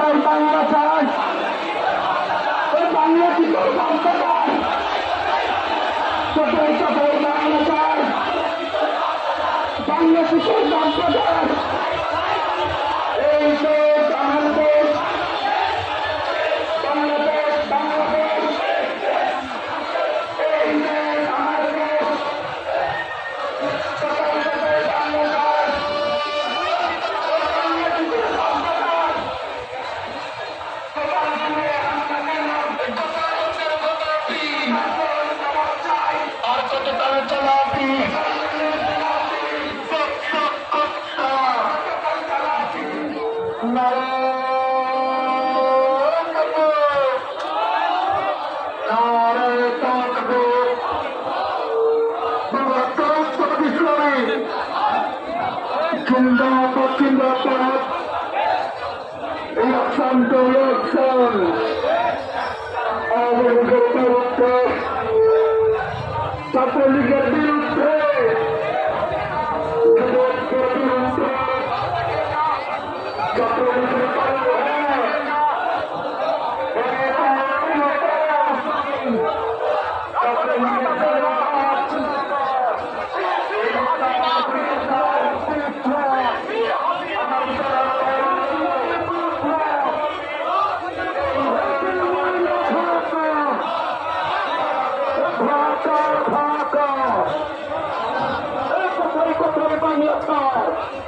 কোথায় বাংলা চাই? ওই বাংলা কি তোর বাংলা চাই? কোথায় কোথায় বাংলা চাই? বাংলা কি তোর বাংলা চাই? এই দেশ আমার দেশ, বাংলাদেশ বাংলাদেশ, এই দেশ আমার দেশ। কোথায় কোথায় বাংলা চাই? বাংলা কি তোর বাংলা চাই? আর কত তারা চালাকি জিন্দাবাদ জিন্দাবাদ ইলেকশন টু ইলেকশন আওয়ামী লীগের বিরুদ্ধে ছাত্রলীগের বিরুদ্ধে যুবকদের বিরুদ্ধে ছাত্রলীগের কোথায় কোথায় বাংলা ছাড়?